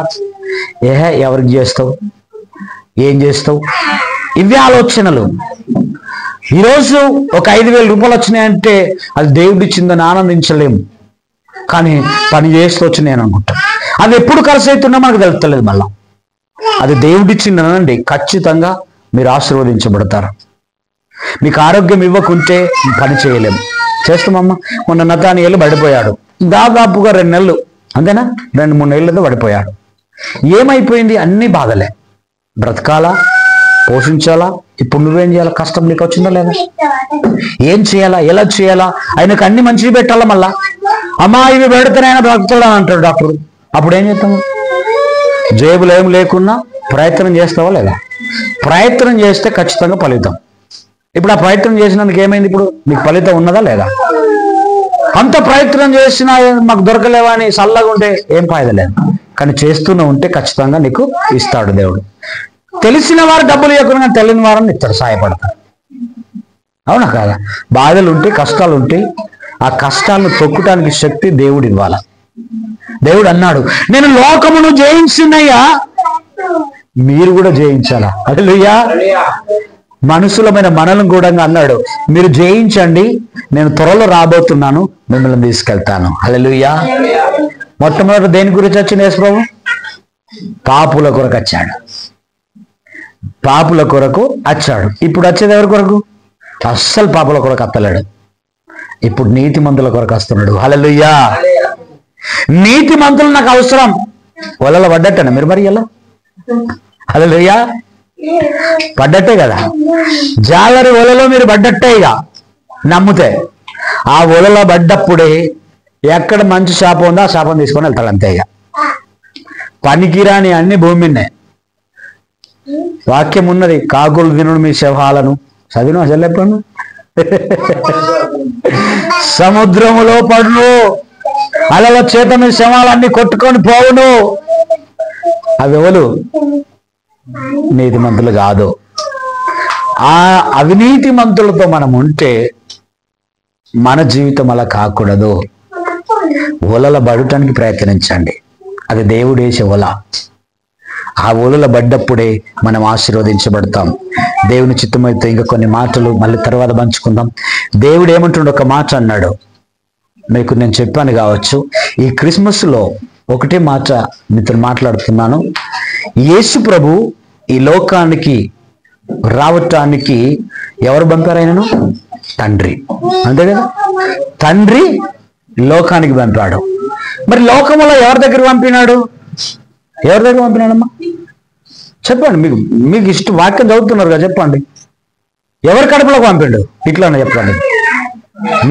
ఎవరికి చేస్తావు, ఏం చేస్తావు, ఇవే ఆలోచనలు. ఈరోజు ఒక 5,000 రూపాయలు వచ్చినాయంటే అది దేవుడిచ్చిందని ఆనందించలేము, కానీ పని చేస్తూ వచ్చినాయని అనుకుంటాం. అది ఎప్పుడు ఖర్చు అవుతున్నా మనకు తెలుస్తలేదు. మళ్ళా అది దేవుడిచ్చిందనండి, ఖచ్చితంగా మీరు ఆశీర్వదించబడతారు. మీకు ఆరోగ్యం ఇవ్వకుంటే పని చేయలేము. చేస్తామమ్మా. మొన్న నతానియేలు పడిపోయాడు, దాదాపుగా 2 నెలలు, అంతేనా, 2-3 నెలలతో పడిపోయాడు. ఏమైపోయింది? అన్ని బాధలే. బ్రతకాలా, పోషించాలా, ఇప్పుడు నువ్వేం చేయాలా? కష్టం నీకు వచ్చిందా లేదా? ఏం చేయాలా, ఎలా చేయాలా? ఆయనకు అన్ని మంచివి పెట్టాలా. మళ్ళా అమ్మా ఇవి పెడితేనే ఆయన బ్రతుకుతాడని అంటాడు డాక్టర్. అప్పుడు ఏం చేస్తాము? జేబులు ఏం లేకున్నా ప్రయత్నం చేస్తావా లేదా? ప్రయత్నం చేస్తే ఖచ్చితంగా ఫలితం. ఇప్పుడు ఆ ప్రయత్నం చేసినందుకు ఏమైంది? ఇప్పుడు నీకు ఫలితం ఉన్నదా లేదా? అంత ప్రయత్నం చేసినా మాకు దొరకలేవా అని చల్లగా ఉంటే ఏం ఫాయిదా లేదు. కానీ చేస్తూనే ఉంటే ఖచ్చితంగా నీకు ఇస్తాడు దేవుడు. తెలిసిన వారు డబ్బులు ఇవ్వకుండా తెలియని వారిని ఇస్తారు, సహాయపడతారు. అవునా కాదా? బాధలు ఉంటే, కష్టాలు ఉంటే ఆ కష్టాలను తొక్కటానికి శక్తి దేవుడు ఇవ్వాలా. దేవుడు అన్నాడు, నేను లోకమును జయించినయ్యా, మీరు కూడా జయించాలా. హల్లెలూయా. మనుషులమైన మనల్ని కూడా అన్నాడు, మీరు జయించండి, నేను త్వరలో రాబోతున్నాను, మిమ్మల్ని తీసుకెళ్తాను. హల్లెలూయా. మొట్టమొదటి దేని గురించి వచ్చింది యేసు ప్రభు? పాపుల కొరకు వచ్చాడు. పాపుల కొరకు వచ్చాడు. ఇప్పుడు వచ్చేది ఎవరి కొరకు? అస్సలు పాపుల కొరకు వస్తలేడు. ఇప్పుడు నీతిమంతుల కొరకు వస్తున్నాడు. హల్లెలూయా. నీతిమంతులు నాకు అవసరం. వలలో పడ్డట్టేనా మీరు మరి? ఎలా? హల్లెలూయా. పడ్డట్టే కదా. జాలరి వలలో మీరు పడ్డట్టే. ఇక నమ్మితే ఆ వలలో పడ్డప్పుడే ఎక్కడ మంచి శాపం ఉందో ఆ శాపం తీసుకొని వెళ్తాడు, అంతే. ఇక పనికిరాని అన్ని భూమి మీదనే. వాక్యం ఉన్నది, కాకులు తినుడు మీ శవాలను. చదివిన చెల్లెప్పుడు సముద్రములో పడును, అలల చేత మీ శవాలన్నీ కొట్టుకొని పోవును. అవి ఎవరు? నీతిమంతులు కాదు. ఆ అవినీతి మంతులతో మనం ఉంటే మన జీవితం అలా కాకూడదు. ఒలల పడటానికి ప్రయత్నించండి. అది దేవుడు వేసే ఒల. ఆ ఒలల పడ్డప్పుడే మనం ఆశీర్వదించబడతాం. దేవుని చిత్తమైతే ఇంకా కొన్ని మాటలు మళ్ళీ తర్వాత పంచుకుందాం. దేవుడు ఏమంటుండే, ఒక మాట అన్నాడు, మీకు నేను చెప్పాను కావచ్చు. ఈ క్రిస్మస్లో ఒకటే మాట మీతో మాట్లాడుతున్నాను. యేసు ప్రభు ఈ లోకానికి రావటానికి ఎవరు పంపారు? ఆయనను తండ్రి, అంతే కదా. తండ్రి లోకానికి పంపాడు. మరి లోకంలో ఎవరి దగ్గర పంపినాడు? ఎవరి దగ్గర పంపినాడమ్మా? చెప్పండి. మీకు ఇష్టం, వాక్యం చదువుతున్నారు కదా, చెప్పండి. ఎవరి కడుపులోకి పంపిండు? ఇట్లానే చెప్పండి.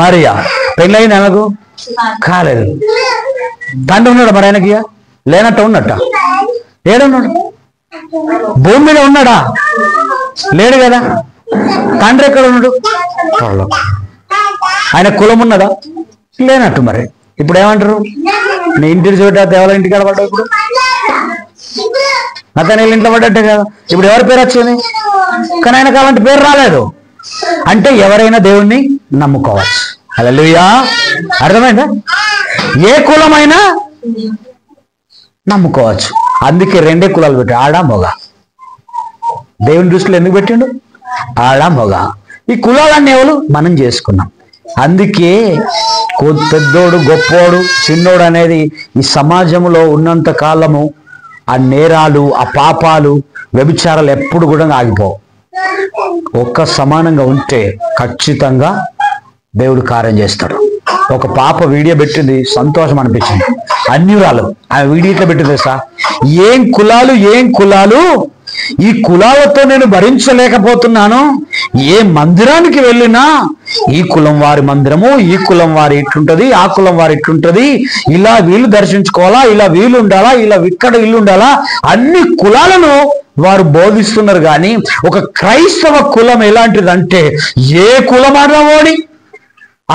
మరియా. పెళ్ళైన ఆయనకు కాలేదు. తండ్రి ఉన్నాడు మరి ఆయనకి? లేనట్ట ఉన్నట్ట? ఏడున్నాడు? భూమి మీద ఉన్నాడా? లేడు కదా. తండ్రి ఎక్కడ ఉన్నాడు? ఆయన కులం ఉన్నదా? లేనట్టు. మరి ఇప్పుడు ఏమంటారు? నీ ఇంటి చోట ఎవరి ఇంటికి పడ్డావు? ఇప్పుడు నతనేలు ఇంట్లో పడ్డట్టే కదా. ఇప్పుడు ఎవరి పేరు వచ్చింది? కానీ ఆయనకు అలాంటి పేరు రాలేదు. అంటే ఎవరైనా దేవుణ్ణి నమ్ముకోవచ్చు. హల్లెలూయా. అర్థమైందా? ఏ కులమైనా నమ్ముకోవచ్చు. అందుకే రెండే కులాలు పెట్టాడు, ఆడ మొగ. దేవుని దృష్టిలో ఎందుకు పెట్టిండు? ఆడ మొగ. ఈ కులాలన్నీ ఎవరు? మనం చేసుకున్నాం. అందుకే పెద్దోడు గొప్పోడు చిన్నోడు అనేది ఈ సమాజంలో ఉన్నంత కాలము ఆ నేరాలు, ఆ పాపాలు, వ్యభిచారాలు ఎప్పుడు కూడా ఆగిపోవు. ఒక్క సమానంగా ఉంటే ఖచ్చితంగా దేవుడు కార్యం చేస్తాడు. ఒక పాప వీడియో పెట్టింది, సంతోషం అనిపించింది. అన్యురాలు ఆ వీడియో ఇట్లా పెట్టింది సార్, ఏం కులాలు, ఈ కులాలతో నేను భరించలేకపోతున్నాను. ఏ మందిరానికి వెళ్ళినా ఈ కులం వారి మందిరము, ఈ కులం వారి ఇట్లుంటది, ఆ కులం వారి ఇట్లుంటది, ఇలా వీళ్ళు దర్శించుకోవాలా, ఇలా వీళ్ళు ఉండాలా, ఇలా ఇక్కడ ఇల్లు ఉండాలా, అన్ని కులాలను వారు బోధిస్తున్నారు. కానీ ఒక క్రైస్తవ కులం ఎలాంటిదంటే ఏ కులం అన్నవాడి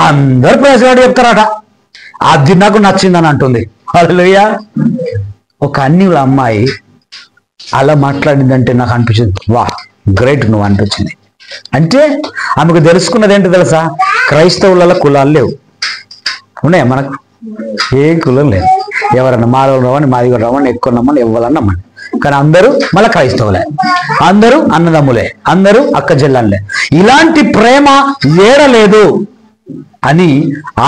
అందరు ప్రజలు చెప్తారట. అది నాకు నచ్చిందని అంటుంది. హల్లెలూయా. ఒక అన్యుల అమ్మాయి అలా మాట్లాడిందంటే నాకు అనిపించింది, వా గ్రేట్ నువ్వు అనిపించింది. అంటే ఆమెకు తెలుసుకున్నది ఏంటో తెలుసా? క్రైస్తవుల కులాలు లేవు. ఉన్నాయా మనకు? ఏ కులం లేదు. ఎవరన్నా మాలో రమ్మని, మాది రమ్మని, ఎక్కువ నమ్మని, ఇవ్వాలని నమ్మని. కానీ అందరూ మళ్ళీ క్రైస్తవులే, అందరూ అన్నదమ్ములే, అందరూ అక్క చెల్లెళ్ళే. ఇలాంటి ప్రేమ ఏడలేదు అని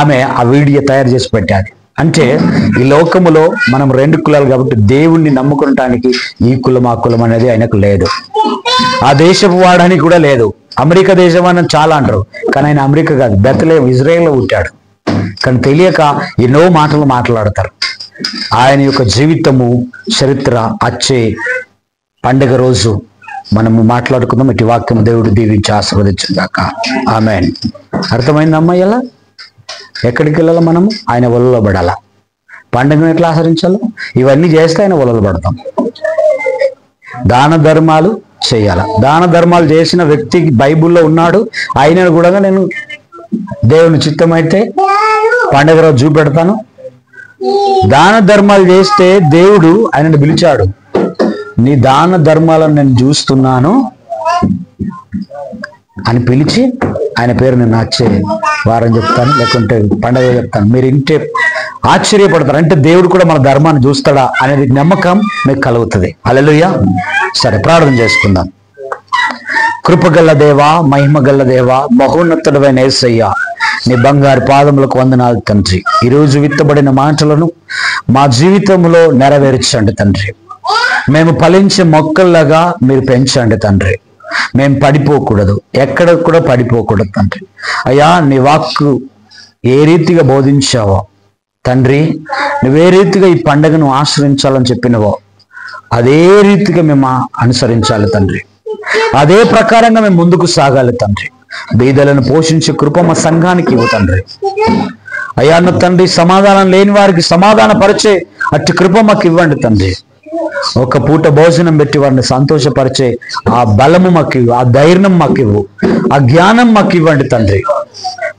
ఆమె ఆ వీడియో తయారు చేసి పెట్టాలి. అంటే ఈ లోకములో మనం రెండు కులాలు కాబట్టి దేవుణ్ణి నమ్ముకోవటానికి ఈ కులం ఆ కులం అనేది ఆయనకు లేదు. ఆ దేశపు వాడని కూడా లేదు. అమెరికా దేశం అని చాలా అంటారు, కానీ ఆయన అమెరికా కాదు, బెత్లెహేం ఇజ్రాయేల్లో పుట్టాడు. కానీ తెలియక ఎన్నో మాటలు మాట్లాడతారు. ఆయన యొక్క జీవితము చరిత్ర వచ్చే పండుగ రోజు మనము మాట్లాడుకుందాం. ఇటు వాక్యం దేవుడు దీవించి ఆశీర్వదించుగాక. ఆమేన్. అర్థమైందమ్మా? ఎలా ఎక్కడికి వెళ్ళాలి? మనము ఆయన వలలో పడాలా. పండుగను ఎట్లా ఆచరించాలో ఇవన్నీ చేస్తే ఆయన వలలో పడతాం. దాన ధర్మాలు చేయాల. దాన ధర్మాలు చేసిన వ్యక్తికి బైబుల్లో ఉన్నాడు. ఆయనను కూడా నేను దేవుని చిత్తమైతే పండుగ రోజు చూపెడతాను. దాన ధర్మాలు చేస్తే దేవుడు ఆయనను పిలిచాడు. నీ దాన ధర్మాలను నేను చూస్తున్నాను అని పిలిచి ఆయన పేరు నేను వచ్చే వారం చెప్తాను, లేకుంటే పండగ చెప్తాను. మీరు ఇంటే ఆశ్చర్యపడతారు. అంటే దేవుడు కూడా మన ధర్మాన్ని చూస్తాడా అనేది నమ్మకం మీకు కలుగుతుంది. హల్లెలూయా. సరే, ప్రార్థన చేసుకుందాం. కృపగల్ల దేవా, మహిమగల్ల దేవా, మహోన్నతుడైన యేసయ్యా, నీ బంగారు పాదములకు వందనాలు తండ్రి. ఈరోజు విత్తబడిన మాటలను మా జీవితంలో నెరవేర్చండి తండ్రి. మేము ఫలించే మొక్కల్లాగా మీరు పెంచండి తండ్రి. మేము పడిపోకూడదు, ఎక్కడ కూడా పడిపోకూడదు తండ్రి. అయ్యా, నీ వాక్కు ఏ రీతిగా బోధించావో తండ్రి, నువ్వే రీతిగా ఈ పండుగను ఆశ్రయించాలని చెప్పినవో అదే రీతిగా మేము అనుసరించాలి తండ్రి. అదే ప్రకారంగా మేము ముందుకు సాగాలి తండ్రి. బీదలను పోషించే కృప మా సంఘానికి ఇవ్వు తండ్రి. అయ్యా అన్న తండ్రి, సమాధానం లేని వారికి సమాధాన పరిచే అట్టి కృప మాకు ఇవ్వండి తండ్రి. ఒక పూట భోజనం పెట్టి వారిని సంతోషపరిచే ఆ బలము మాకు ఇవ్వు, ఆ ధైర్యం మాకు ఇవ్వు, ఆ జ్ఞానం మాకు ఇవ్వండి తండ్రి.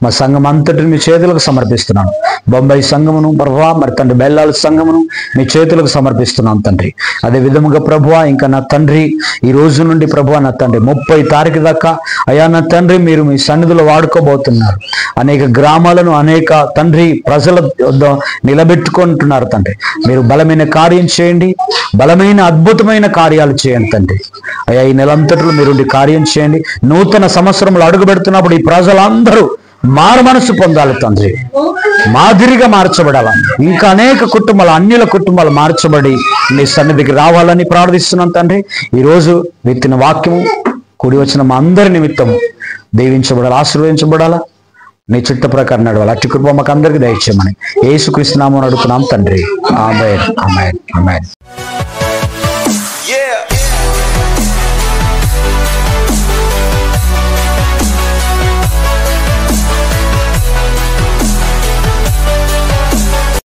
మా సంఘం అంతటిని మీ చేతులకు సమర్పిస్తున్నాను. బొంబాయి సంఘమును ప్రభువా, మరి తండ్రి బెల్లాల సంఘమును మీ చేతులకు సమర్పిస్తున్నాను తండ్రి. అదే విధముగా ప్రభువా, ఇంకా నా తండ్రి ఈ రోజు నుండి ప్రభువా నా తండ్రి 30 తారీఖు దాకా అయ్యా నా తండ్రి మీరు మీ సన్నిధిలో వాడుకోబోతున్నారు. అనేక గ్రామాలను అనేక తండ్రి ప్రజల నిలబెట్టుకుంటున్నారు తండ్రి. మీరు బలమైన కార్యం చేయండి, బలమైన అద్భుతమైన కార్యాలు చేయండి తండ్రి. అయ్యా ఈ నెలంతటిలో మీరుండి కార్యం చేయండి. నూతన సంవత్సరంలో అడుగు పెడుతున్నప్పుడు ఈ ప్రజలందరూ మారు మనసు పొందాలి తండ్రి, మాదిరిగా మార్చబడాల. ఇంకా అనేక కుటుంబాలు, అన్యుల కుటుంబాలు మార్చబడి నీ సన్నిధికి రావాలని ప్రార్థిస్తున్నాం తండ్రి. ఈరోజు విత్తిన వాక్యము కూడి వచ్చిన మా అందరి నిమిత్తము దీవించబడాలి, ఆశీర్వదించబడాలా. నీ చిత్త ప్రకారం నడవాలి. అట్టి కృప మాకు అందరికీ దయచేయమని యేసుక్రీస్తు నామమున అడుగుతున్నాం తండ్రి. ఆమేన్, ఆమేన్, ఆమేన్.